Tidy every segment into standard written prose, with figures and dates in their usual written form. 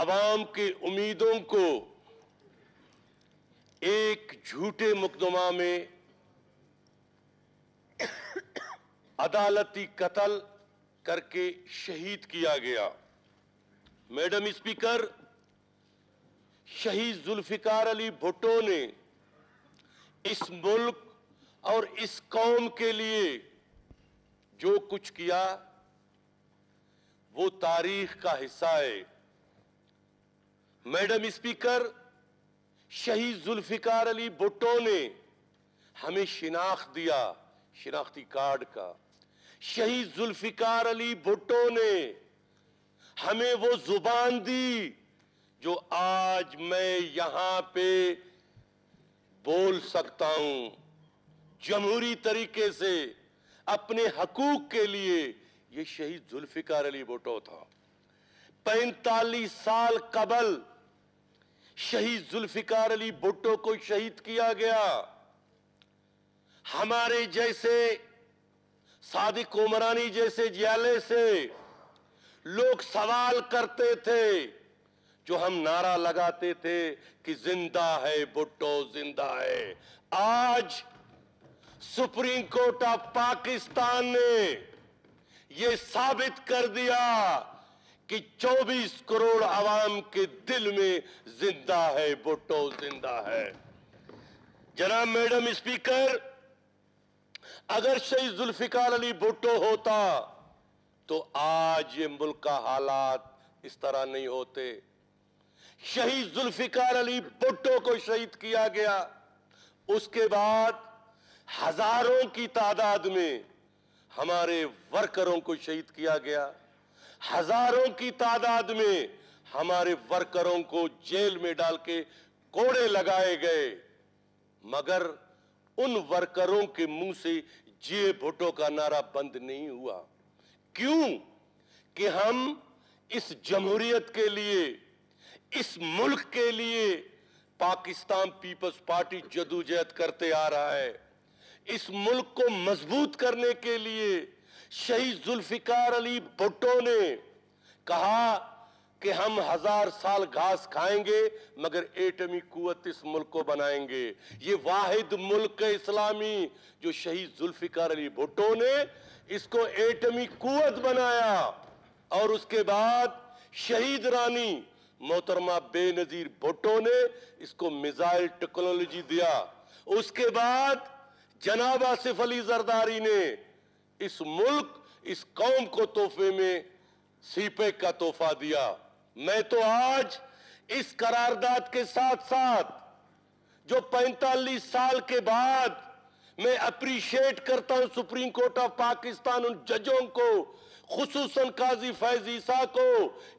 عوام کے امیدوں کو ایک جھوٹے مقدمہ میں عدالتی قتل کر کے شہید کیا گیا۔ میڈم اسپیکر، شہید ذوالفقار علی بھٹو نے اس ملک اور اس قوم کے لیے جو کچھ کیا وہ تاریخ کا حصہ ہے۔ میڈم اسپیکر، شہید ذوالفقار علی بھٹو نے ہمیں شناخت دیا، شناختی کارڈ کا۔ شہید ذوالفقار علی بھٹو نے ہمیں وہ زبان دی جو آج میں یہاں پہ بول سکتا ہوں جمہوری طریقے سے اپنے حقوق کے لیے۔ یہ شہید ذوالفقار علی بھٹو تھا۔ 45 سال قبل شہید ذوالفقار علی بھٹو کو شہید کیا گیا۔ ہمارے جیسے صادق عمرانی جیسے جیالے سے لوگ سوال کرتے تھے، جو ہم نعرہ لگاتے تھے کہ زندہ ہے بھٹو، زندہ ہے۔ آج سپریم کورٹ آف پاکستان نے یہ ثابت کر دیا کہ 24 کروڑ عوام کے دل میں زندہ ہے بھٹو، زندہ ہے۔ جناب میڈم اسپیکر، اگر شہید ذوالفقار علی بھٹو ہوتا تو آج یہ ملک کا حالات اس طرح نہیں ہوتے۔ شہید ذوالفقار علی بھٹو کو شہید کیا گیا، اس کے بعد ہزاروں کی تعداد میں ہمارے ورکروں کو شہید کیا گیا، ہزاروں کی تعداد میں ہمارے ورکروں کو جیل میں ڈال کے کوڑے لگائے گئے، مگر ان ورکروں کے منہ سے جے بھٹو کا نعرہ بند نہیں ہوا۔ کیوں؟ کہ ہم اس جمہوریت کے لیے، اس ملک کے لیے پاکستان پیپلز پارٹی جدوجہد کرتے آ رہا ہے۔ اس ملک کو مضبوط کرنے کے لیے شہید ذوالفقار علی بھٹو نے کہا کہ ہم 1000 سال گھاس کھائیں گے مگر ایٹمی قوت اس ملک کو بنائیں گے۔ یہ واحد ملک اسلامی جو شہید ذوالفقار علی بھٹو نے اس کو ایٹمی قوت بنایا، اور اس کے بعد شہید رانی محترمہ بے نظیر بھٹو نے اس کو میزائل ٹیکنالوجی دیا۔ اس کے بعد جناب آصف علی زرداری نے اس ملک، اس قوم کو تحفے میں سی پیک کا تحفہ دیا۔ میں تو آج اس قرارداد کے ساتھ ساتھ جو 45 سال کے بعد میں اپریشیٹ کرتا ہوں سپریم کورٹ آف پاکستان ان ججوں کو، خصوصاً قاضی فیض عیسیٰ کو،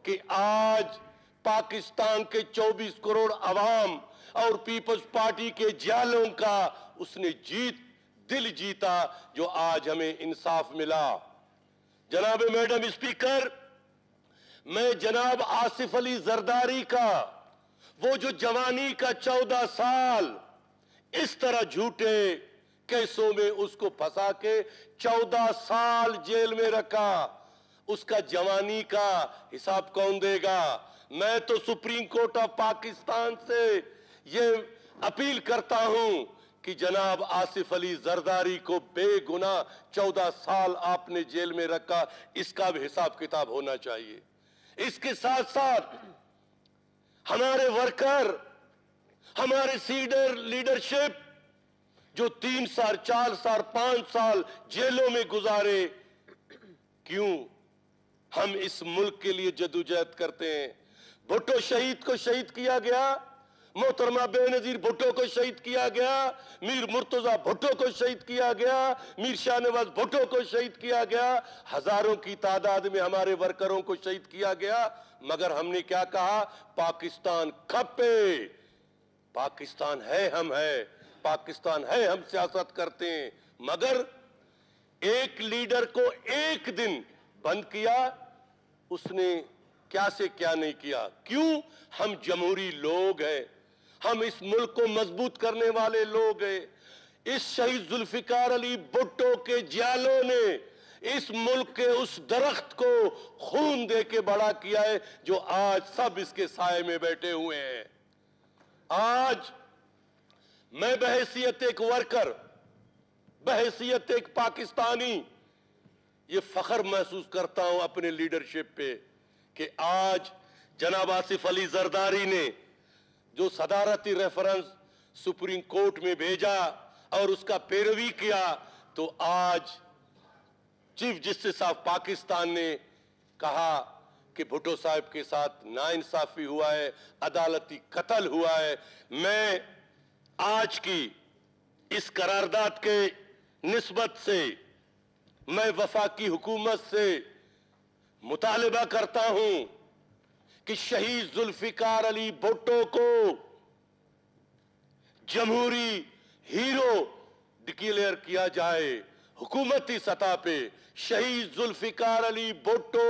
کہ آج پاکستان کے 24 کروڑ عوام اور پیپلز پارٹی کے جالوں کا اس نے دل جیتا، جو آج ہمیں انصاف ملا۔ جناب میڈم اسپیکر، میں جناب آصف علی زرداری کا وہ جو جوانی کا 14 سال اس طرح جھوٹے کیسوں میں اس کو پھنسا کے 14 سال جیل میں رکھا، اس کا جوانی کا حساب کون دے گا؟ میں تو سپریم کورٹ آف پاکستان سے یہ اپیل کرتا ہوں کہ جناب آصف علی زرداری کو بے گناہ 14 سال آپ نے جیل میں رکھا، اس کا بھی حساب کتاب ہونا چاہیے۔ اس کے ساتھ ساتھ ہمارے ورکر، ہمارے سینئر لیڈرشپ جو 3 سال 4 سال 5 سال جیلوں میں گزارے، کیوں؟ ہم اس ملک کے لیے جدوجہد کرتے ہیں۔ بھٹو شہید کو شہید کیا گیا، محترمہ بے نظیر بھٹو کو شہید کیا گیا، میر مرتضی بھٹو کو شہید کیا گیا، میر شاہ نواز بھٹو کو شہید کیا گیا، ہزاروں کی تعداد میں ہمارے ورکروں کو شہید کیا گیا، مگر ہم نے کیا کہا؟ پاکستان کھپے، پاکستان ہے، ہم ہے، پاکستان ہے، ہم سیاست کرتے ہیں۔ مگر ایک لیڈر کو ایک دن بند کیا، اس نے کیا سے کیا نہیں کیا۔ کیوں؟ ہم جمہوری لوگ ہیں، ہم اس ملک کو مضبوط کرنے والے لوگ ہیں۔ اس شہید ذوالفقار علی بھٹو کے جیالوں نے اس ملک کے اس درخت کو خون دے کے بڑا کیا ہے جو آج سب اس کے سائے میں بیٹھے ہوئے ہیں۔ آج میں بحیثیت ایک ورکر، بحیثیت ایک پاکستانی، یہ فخر محسوس کرتا ہوں اپنے لیڈرشپ پہ کہ آج جناب آصف علی زرداری نے جو صدارتی ریفرنس سپریم کورٹ میں بھیجا اور اس کا پیروی کیا، تو آج چیف جسٹس آف پاکستان نے کہا کہ بھٹو صاحب کے ساتھ ناانصافی ہوا ہے، عدالتی قتل ہوا ہے۔ میں آج کی اس قرارداد کے نسبت سے میں وفاقی حکومت سے مطالبہ کرتا ہوں کہ شہید ذوالفقار علی بھٹو کو جمہوری ہیرو ڈکلیئر کیا جائے۔ حکومتی سطح پہ شہید ذوالفقار علی بھٹو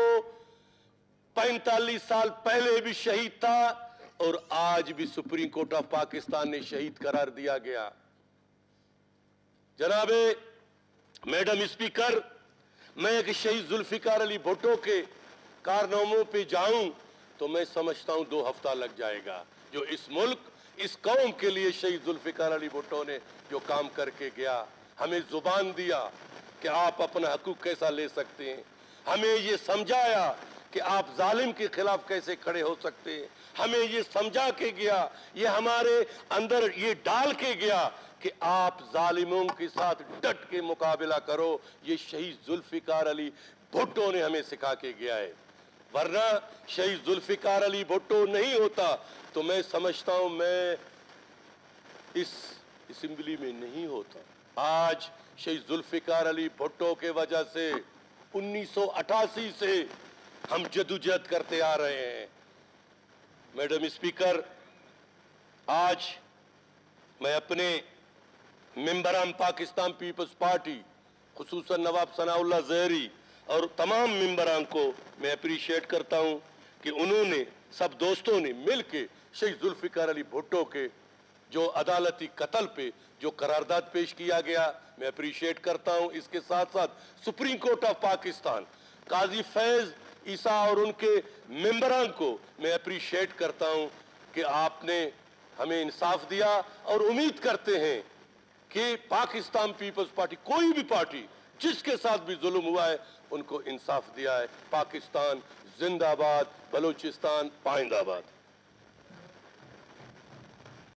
45 سال پہلے بھی شہید تھا اور آج بھی سپریم کورٹ آف پاکستان نے شہید قرار دیا گیا۔ جناب میڈم اسپیکر، میں ایک شہید ذوالفقار علی بھٹو کے کارناموں پہ جاؤں تو میں سمجھتا ہوں 2 ہفتہ لگ جائے گا۔ جو اس ملک، اس قوم کے لیے شہید ذوالفقار علی بھٹو نے جو کام کر کے گیا، ہمیں زبان دیا کہ آپ اپنا حقوق کیسا لے سکتے ہیں، ہمیں یہ سمجھایا کہ آپ ظالم کے خلاف کیسے کھڑے ہو سکتے ہیں، ہمیں یہ سمجھا کے گیا، یہ ہمارے اندر یہ ڈال کے گیا کہ آپ ظالموں کے ساتھ ڈٹ کے مقابلہ کرو۔ یہ شہید ذوالفقار علی بھٹو نے ہمیں سکھا کے گیا ہے، ورنہ شہید ذوالفقار علی بھٹو نہیں ہوتا تو میں سمجھتا ہوں میں اس اسمبلی میں نہیں ہوتا۔ آج شہید ذوالفقار علی بھٹو کے وجہ سے 1988 سے ہم جدوجہد کرتے آ رہے ہیں۔ میڈم اسپیکر، آج میں اپنے ممبران پاکستان پیپلز پارٹی، خصوصاً نواب ثناء اللہ زہری اور تمام ممبران کو میں اپریشیٹ کرتا ہوں کہ انہوں نے، سب دوستوں نے مل کے شہید ذوالفقار علی بھٹو کے جو عدالتی قتل پہ جو قرارداد پیش کیا گیا، میں اپریشیٹ کرتا ہوں۔ اس کے ساتھ ساتھ سپریم کورٹ آف پاکستان، قاضی فیض عیسیٰ اور ان کے ممبران کو میں اپریشیٹ کرتا ہوں کہ آپ نے ہمیں انصاف دیا، اور امید کرتے ہیں کہ پاکستان پیپلز پارٹی، کوئی بھی پارٹی جس کے ساتھ بھی ظلم ہوا ہے ان کو انصاف دیا ہے۔ پاکستان زندہ باد، بلوچستان پائندہ باد۔